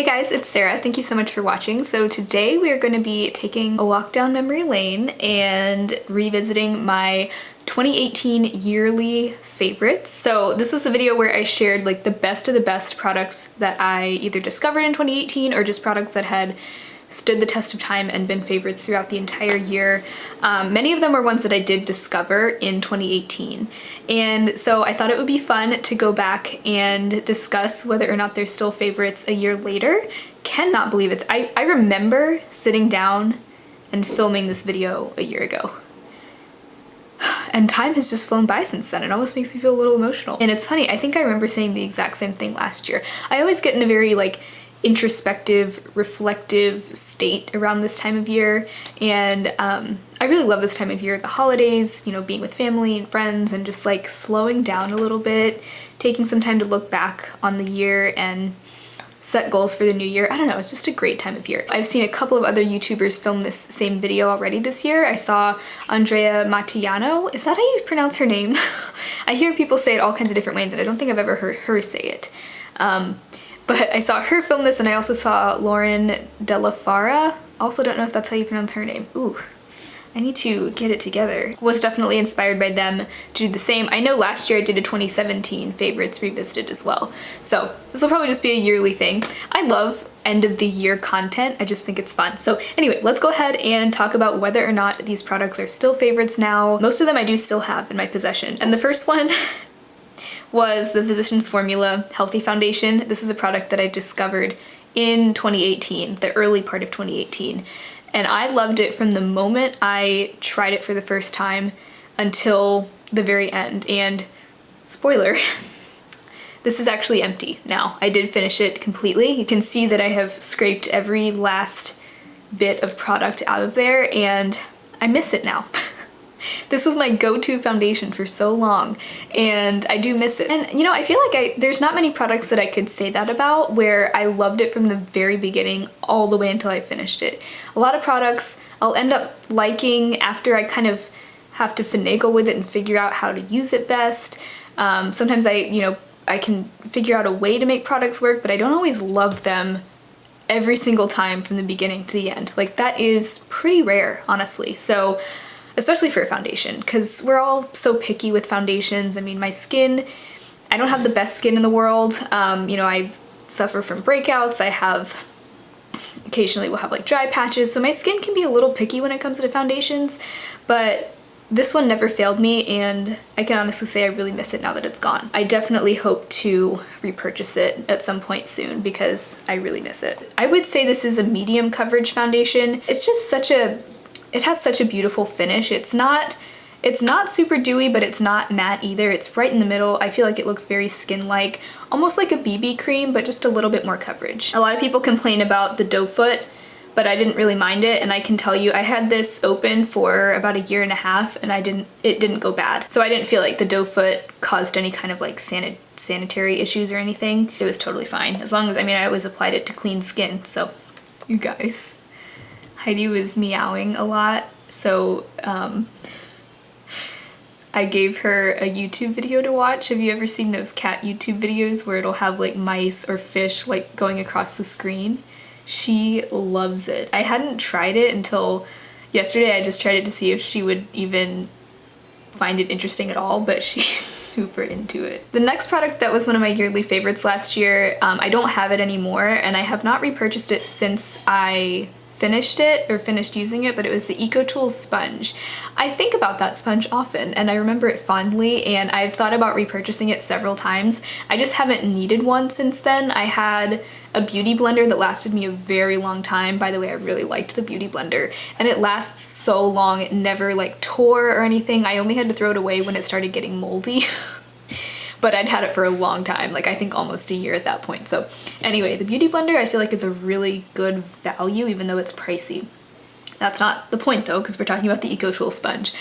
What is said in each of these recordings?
Hey guys, it's Sarah. Thank you so much for watching. So today we are going to be taking a walk down memory lane and revisiting my 2018 yearly favorites. So this was a video where I shared like the best of the best products that I either discovered in 2018 or just products that had stood the test of time and been favorites throughout the entire year. Many of them were ones that I did discover in 2018. And so I thought it would be fun to go back and discuss whether or not they're still favorites a year later. Cannot believe it. I remember sitting down and filming this video a year ago. And time has just flown by since then. It almost makes me feel a little emotional. And it's funny, I think I remember saying the exact same thing last year. I always get in a very like introspective, reflective state around this time of year, and I really love this time of year, the holidays, you know, being with family and friends and just like slowing down a little bit, taking some time to look back on the year and set goals for the new year. I don't know, it's just a great time of year. I've seen a couple of other YouTubers film this same video already this year. I saw Andrea Mattiano. Is that how you pronounce her name? I hear people say it all kinds of different ways and I don't think I've ever heard her say it. But I saw her film this, and I also saw Lauren Della Fara. Also don't know if that's how you pronounce her name. Ooh, I need to get it together. Was definitely inspired by them to do the same. I know last year I did a 2017 favorites revisited as well. So this will probably just be a yearly thing. I love end of the year content. I just think it's fun. So anyway, let's go ahead and talk about whether or not these products are still favorites now. Most of them I do still have in my possession. And the first one was the Physicians Formula Healthy Foundation. This is a product that I discovered in 2018, the early part of 2018. And I loved it from the moment I tried it for the first time until the very end. And spoiler, this is actually empty now. I did finish it completely. You can see that I have scraped every last bit of product out of there and I miss it now. This was my go-to foundation for so long and I do miss it. And you know, I feel like there's not many products that I could say that about where I loved it from the very beginning all the way until I finished it. A lot of products I'll end up liking after I kind of have to finagle with it and figure out how to use it best. Sometimes I can figure out a way to make products work, but I don't always love them every single time from the beginning to the end. Like that is pretty rare, honestly. So especially for a foundation, because we're all so picky with foundations. I mean, my skin, I don't have the best skin in the world. You know, I suffer from breakouts. Occasionally will have like dry patches. So my skin can be a little picky when it comes to foundations, but this one never failed me and I can honestly say I really miss it now that it's gone. I definitely hope to repurchase it at some point soon because I really miss it. I would say this is a medium coverage foundation. It's just it has such a beautiful finish. It's not super dewy, but it's not matte either. It's right in the middle. I feel like it looks very skin-like, almost like a BB cream, but just a little bit more coverage. A lot of people complain about the doe foot, but I didn't really mind it, and I can tell you I had this open for about a year and a half and it didn't go bad. So I didn't feel like the doe foot caused any kind of like sanitary issues or anything. It was totally fine. As long as, I mean, I always applied it to clean skin, so you guys. Heidi was meowing a lot, so I gave her a YouTube video to watch. Have you ever seen those cat YouTube videos where it'll have like mice or fish like going across the screen? She loves it. I hadn't tried it until yesterday. I just tried it to see if she would even find it interesting at all, but she's super into it. The next product that was one of my yearly favorites last year, I don't have it anymore and I have not repurchased it since I finished using it, but it was the Ecotools Sponge. I think about that sponge often and I remember it fondly and I've thought about repurchasing it several times. I just haven't needed one since then. I had a beauty blender that lasted me a very long time. By the way, I really liked the beauty blender and it lasts so long. It never like tore or anything. I only had to throw it away when it started getting moldy. But I'd had it for a long time, like I think almost a year at that point. So anyway, the beauty blender I feel like is a really good value even though it's pricey. That's not the point though, because we're talking about the Ecotools Sponge.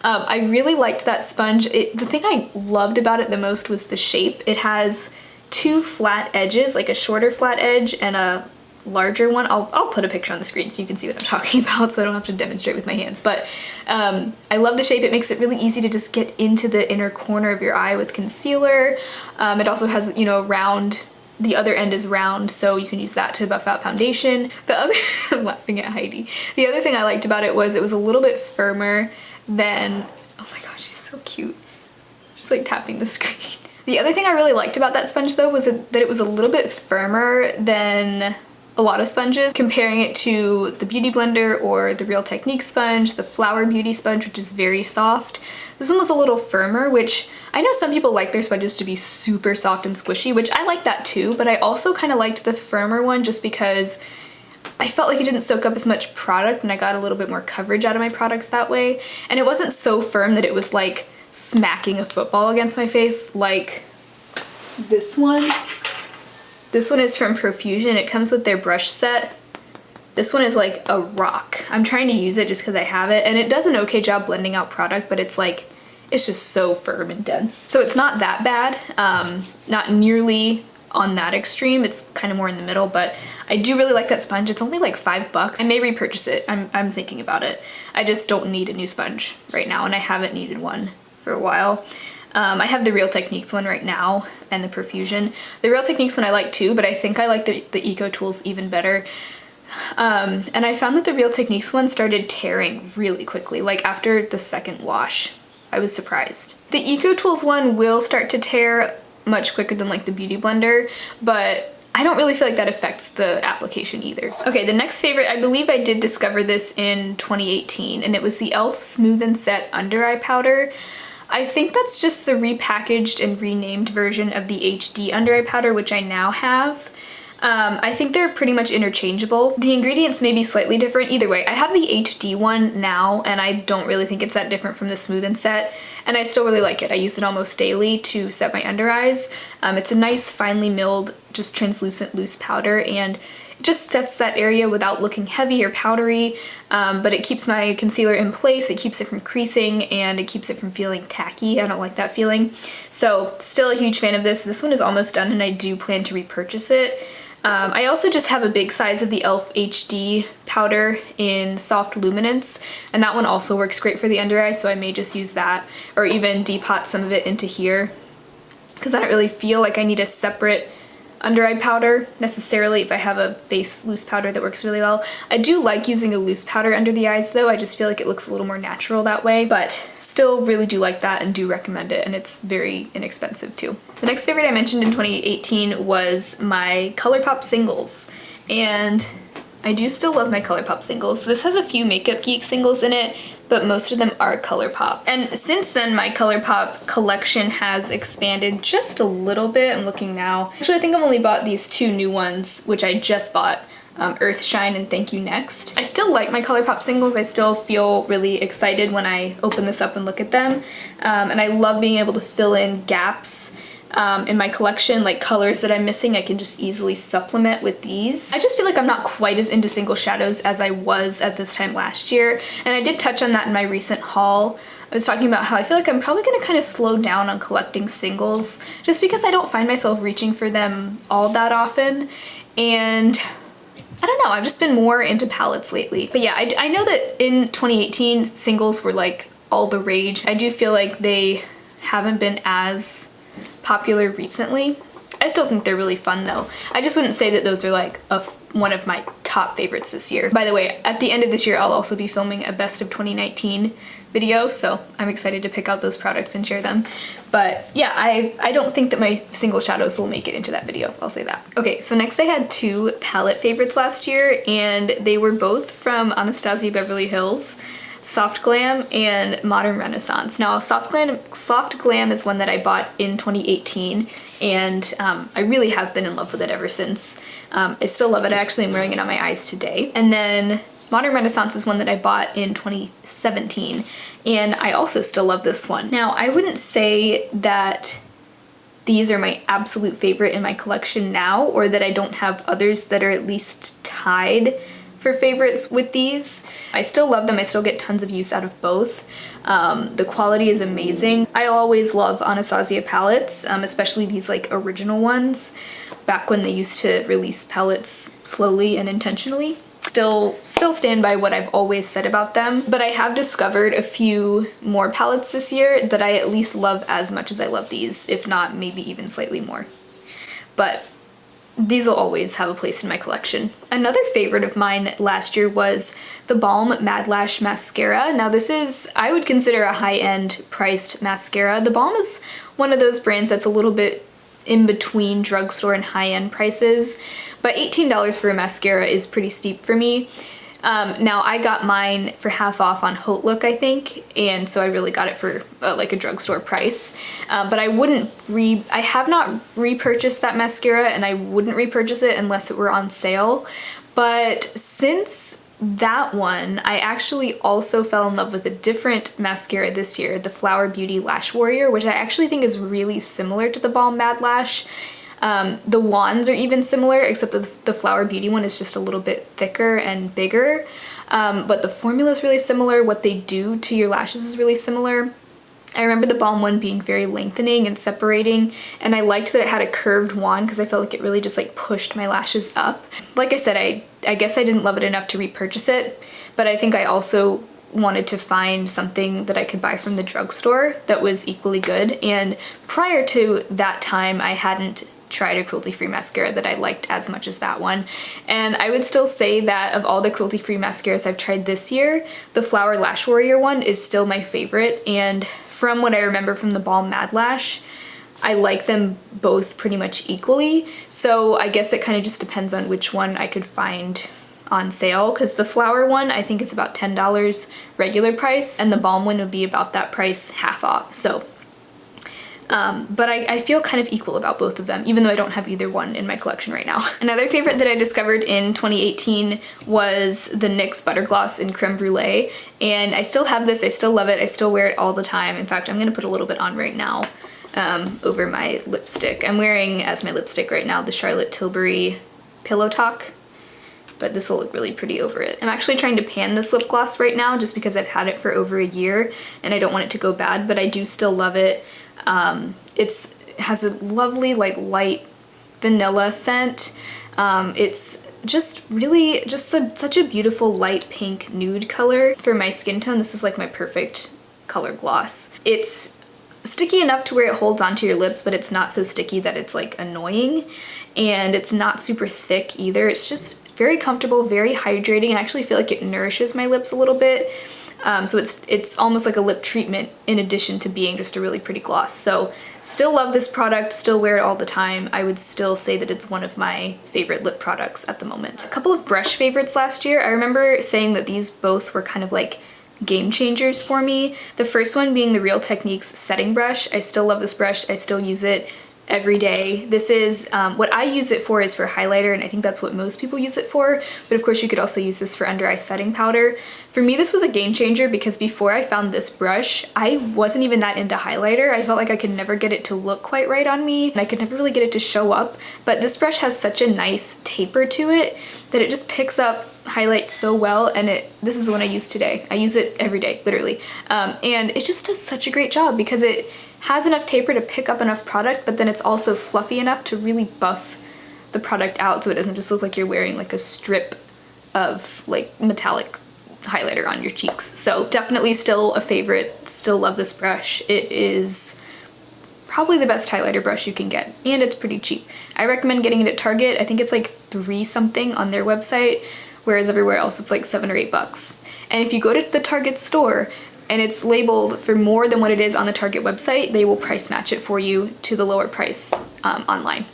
I really liked that sponge. The thing I loved about it the most was the shape. It has two flat edges, like a shorter flat edge and a larger one. I'll put a picture on the screen so you can see what I'm talking about so I don't have to demonstrate with my hands. But I love the shape. It makes it really easy to just get into the inner corner of your eye with concealer. It also has, you know, round the other end is round, so you can use that to buff out foundation. The other, I'm laughing at Heidi. The other thing I liked about it was a little bit firmer than, oh my gosh, she's so cute. Just like tapping the screen. The other thing I really liked about that sponge though was that it was a little bit firmer than a lot of sponges, comparing it to the Beauty Blender or the Real Technique sponge, the Flower Beauty sponge, which is very soft. This one was a little firmer, which I know some people like their sponges to be super soft and squishy, which I like that too, but I also kind of liked the firmer one just because I felt like it didn't soak up as much product and I got a little bit more coverage out of my products that way. And it wasn't so firm that it was like smacking a football against my face like this one. This one is from Profusion. It comes with their brush set. This one is like a rock. I'm trying to use it just because I have it, and it does an okay job blending out product, but it's like, it's just so firm and dense. So it's not that bad, not nearly on that extreme. It's kind of more in the middle, but I do really like that sponge. It's only like $5. I may repurchase it. I'm thinking about it. I just don't need a new sponge right now, and I haven't needed one for a while. I have the Real Techniques one right now and the Profusion. The Real Techniques one I like too, but I think I like the Ecotools even better. And I found that the Real Techniques one started tearing really quickly, like after the second wash. I was surprised. The Ecotools one will start to tear much quicker than like the Beauty Blender, but I don't really feel like that affects the application either. Okay, the next favorite, I believe I did discover this in 2018, and it was the e.l.f. Smooth and Set Under Eye Powder. I think that's just the repackaged and renamed version of the HD Under Eye Powder, which I now have. I think they're pretty much interchangeable. The ingredients may be slightly different. Either way, I have the HD one now, and I don't really think it's that different from the Smooth and Set, and I still really like it. I use it almost daily to set my under eyes. It's a nice, finely milled, just translucent loose powder, and it just sets that area without looking heavy or powdery, but it keeps my concealer in place, it keeps it from creasing, and it keeps it from feeling tacky. I don't like that feeling. So still a huge fan of this. This one is almost done, and I do plan to repurchase it. I also just have a big size of the e.l.f. HD powder in Soft Luminance, and that one also works great for the under eye, so I may just use that, or even depot some of it into here, because I don't really feel like I need a separate under eye powder necessarily if I have a face loose powder that works really well. I do like using a loose powder under the eyes though. I just feel like it looks a little more natural that way, but still really do like that and do recommend it, and it's very inexpensive too. The next favorite I mentioned in 2018 was my ColourPop singles, and I do still love my ColourPop singles. This has a few Makeup Geek singles in it, but most of them are ColourPop. And since then, my ColourPop collection has expanded just a little bit. I'm looking now. Actually, I think I've only bought these two new ones, which I just bought, Earthshine and Thank You Next. I still like my ColourPop singles. I still feel really excited when I open this up and look at them. And I love being able to fill in gaps in my collection, like colors that I'm missing. I can just easily supplement with these. I just feel like I'm not quite as into single shadows as I was at this time last year, and I did touch on that in my recent haul. I was talking about how I feel like I'm probably gonna kind of slow down on collecting singles just because I don't find myself reaching for them all that often, and I don't know, I've just been more into palettes lately. But yeah, I know that in 2018 singles were like all the rage. I do feel like they haven't been as popular recently. I still think they're really fun though. I just wouldn't say that those are like one of my top favorites this year. By the way, at the end of this year, I'll also be filming a best of 2019 video, so I'm excited to pick out those products and share them. But yeah, I don't think that my single shadows will make it into that video, I'll say that. Okay, so next I had two palette favorites last year, and they were both from Anastasia Beverly Hills. Soft Glam and Modern Renaissance. Now, Soft Glam is one that I bought in 2018, and I really have been in love with it ever since. I still love it. I actually am wearing it on my eyes today. And then Modern Renaissance is one that I bought in 2017, and I also still love this one. Now, I wouldn't say that these are my absolute favorite in my collection now, or that I don't have others that are at least tied for favorites with these. I still love them. I still get tons of use out of both. The quality is amazing. I always love Anastasia palettes, especially these like original ones, back when they used to release palettes slowly and intentionally. Still stand by what I've always said about them, but I have discovered a few more palettes this year that I at least love as much as I love these, if not maybe even slightly more. But these will always have a place in my collection. Another favorite of mine last year was theBalm Mad Lash Mascara. Now this is, I would consider a high-end priced mascara. theBalm is one of those brands that's a little bit in between drugstore and high-end prices, but $18 for a mascara is pretty steep for me. Now I got mine for half off on Haute Look, I think, and so I really got it for like a drugstore price. But I have not repurchased that mascara, and I wouldn't repurchase it unless it were on sale. But since that one, I actually also fell in love with a different mascara this year, the Flower Beauty Lash Warrior, which I actually think is really similar to theBalm Mad Lash. The wands are even similar, except that the Flower Beauty one is just a little bit thicker and bigger. But the formula is really similar. What they do to your lashes is really similar. I remember the Balm one being very lengthening and separating, and I liked that it had a curved wand because I felt like it really just like pushed my lashes up. Like I said, I guess I didn't love it enough to repurchase it, but I think I also wanted to find something that I could buy from the drugstore that was equally good. And prior to that time, I hadn't tried a cruelty-free mascara that I liked as much as that one. And I would still say that of all the cruelty-free mascaras I've tried this year, the Flower Lash Warrior one is still my favorite. And from what I remember from the Balm Mad Lash, I like them both pretty much equally. So I guess it kind of just depends on which one I could find on sale, because the Flower one I think is about $10 regular price, and the Balm one would be about that price half off. So but I feel kind of equal about both of them, even though I don't have either one in my collection right now. Another favorite that I discovered in 2018 was the NYX Butter Gloss in Creme Brulee, and I still have this, I still love it, I still wear it all the time. In fact, I'm gonna put a little bit on right now over my lipstick. I'm wearing as my lipstick right now the Charlotte Tilbury Pillow Talk, but this will look really pretty over it. I'm actually trying to pan this lip gloss right now just because I've had it for over a year and I don't want it to go bad, but I do still love it. It has a lovely like light vanilla scent. It's just really such a beautiful light pink nude color. For my skin tone, this is like my perfect color gloss. It's sticky enough to where it holds onto your lips, but it's not so sticky that it's like annoying, and it's not super thick either. It's just very comfortable, very hydrating, and I actually feel like it nourishes my lips a little bit. So it's almost like a lip treatment in addition to being just a really pretty gloss. So still love this product, still wear it all the time. I would still say that it's one of my favorite lip products at the moment. A couple of brush favorites last year. I remember saying that these both were kind of like game changers for me. The first one being the Real Techniques setting brush. I still love this brush. I still use it every day. This is what I use it for is for highlighter, and I think that's what most people use it for, but of course you could also use this for under eye setting powder. For me, this was a game changer because before I found this brush, I wasn't even that into highlighter. I felt like I could never get it to look quite right on me, and I could never really get it to show up, but this brush has such a nice taper to it that it just picks up highlight so well, and this is the one I use today. I use it every day, literally, and it just does such a great job because it has enough taper to pick up enough product, but then it's also fluffy enough to really buff the product out so it doesn't just look like you're wearing like a strip of like metallic highlighter on your cheeks. So definitely still a favorite, still love this brush. It is probably the best highlighter brush you can get, and it's pretty cheap. I recommend getting it at Target. I think it's like $3 something on their website, whereas everywhere else it's like $7 or $8. And if you go to the Target store and it's labeled for more than what it is on the Target website, they will price match it for you to the lower price online.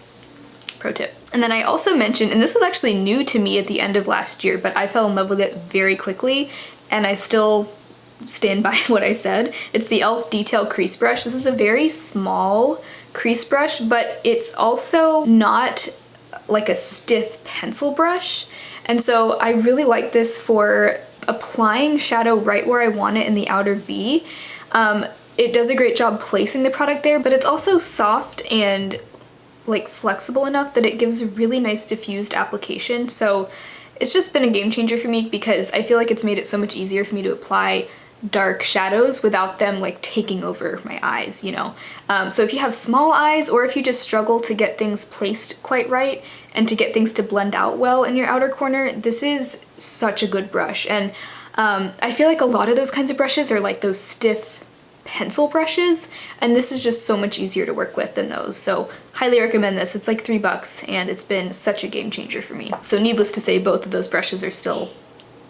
Pro tip. And then I also mentioned, and this was actually new to me at the end of last year, but I fell in love with it very quickly, and I still stand by what I said. It's the e.l.f. Detail Crease Brush. This is a very small crease brush, but it's also not like a stiff pencil brush. And so I really like this for applying shadow right where I want it in the outer V. It does a great job placing the product there, but it's also soft and like flexible enough that it gives a really nice diffused application. So it's just been a game changer for me because I feel like it's made it so much easier for me to apply dark shadows without them like taking over my eyes, you know? So if you have small eyes, or if you just struggle to get things placed quite right and to get things to blend out well in your outer corner, this is such a good brush. And I feel like a lot of those kinds of brushes are like those stiff pencil brushes, and this is just so much easier to work with than those. So highly recommend this. It's like $3 and it's been such a game changer for me. So needless to say, both of those brushes are still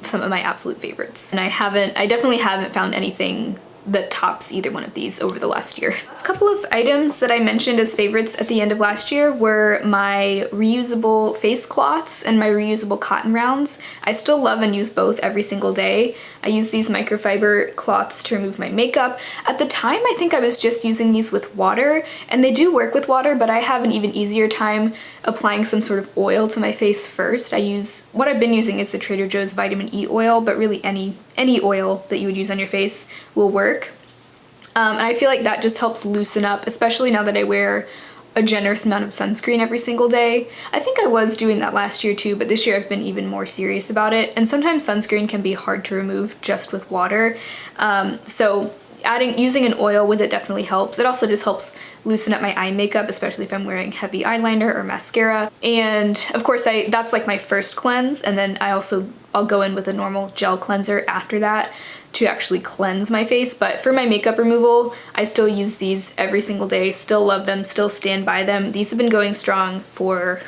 some of my absolute favorites. And I definitely haven't found anything that tops either one of these over the last year. A couple of items that I mentioned as favorites at the end of last year were my reusable face cloths and my reusable cotton rounds. I still love and use both every single day. I use these microfiber cloths to remove my makeup. At the time, I think I was just using these with water, and they do work with water, but I have an even easier time applying some sort of oil to my face first. What I've been using is the Trader Joe's vitamin E oil, but really any oil that you would use on your face will work. And I feel like that just helps loosen up, especially now that I wear a generous amount of sunscreen every single day. I think I was doing that last year too, but this year I've been even more serious about it. And sometimes sunscreen can be hard to remove just with water. So using an oil with it definitely helps. It also just helps loosen up my eye makeup, especially if I'm wearing heavy eyeliner or mascara. And of course that's like my first cleanse, and then I'll go in with a normal gel cleanser after that to actually cleanse my face. But for my makeup removal, I still use these every single day, still love them, still stand by them. These have been going strong for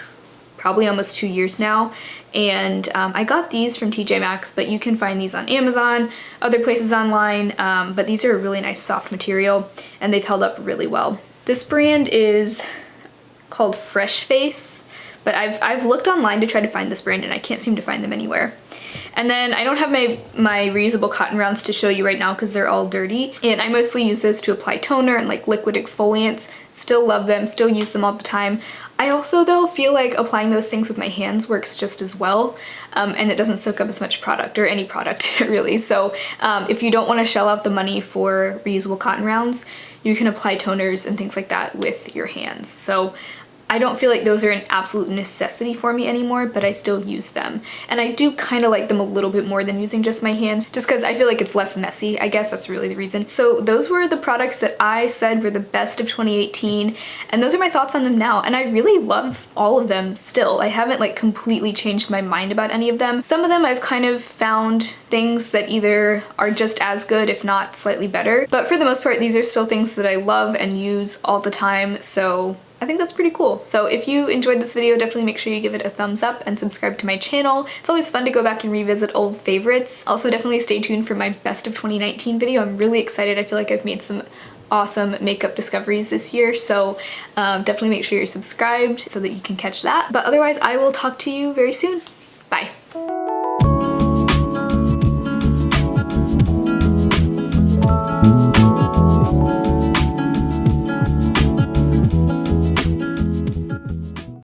probably almost 2 years now. And I got these from TJ Maxx, but you can find these on Amazon, other places online, but these are a really nice soft material and they've held up really well. This brand is called Fresh Face, but I've looked online to try to find this brand and I can't seem to find them anywhere. And then I don't have my reusable cotton rounds to show you right now because they're all dirty, and I mostly use those to apply toner and like liquid exfoliants. Still love them, still use them all the time. I also though feel like applying those things with my hands works just as well, and it doesn't soak up as much product, or any product really. So if you don't want to shell out the money for reusable cotton rounds, you can apply toners and things like that with your hands. So I don't feel like those are an absolute necessity for me anymore, but I still use them. And I do kind of like them a little bit more than using just my hands, just because I feel like it's less messy. I guess that's really the reason. So those were the products that I said were the best of 2018, and those are my thoughts on them now. And I really love all of them still. I haven't like completely changed my mind about any of them. Some of them I've kind of found things that either are just as good, if not slightly better. But for the most part, these are still things that I love and use all the time. So I think that's pretty cool. So if you enjoyed this video, definitely make sure you give it a thumbs up and subscribe to my channel. It's always fun to go back and revisit old favorites. Also definitely stay tuned for my best of 2019 video. I'm really excited. I feel like I've made some awesome makeup discoveries this year, so definitely make sure you're subscribed so that you can catch that. But otherwise, I will talk to you very soon. Bye.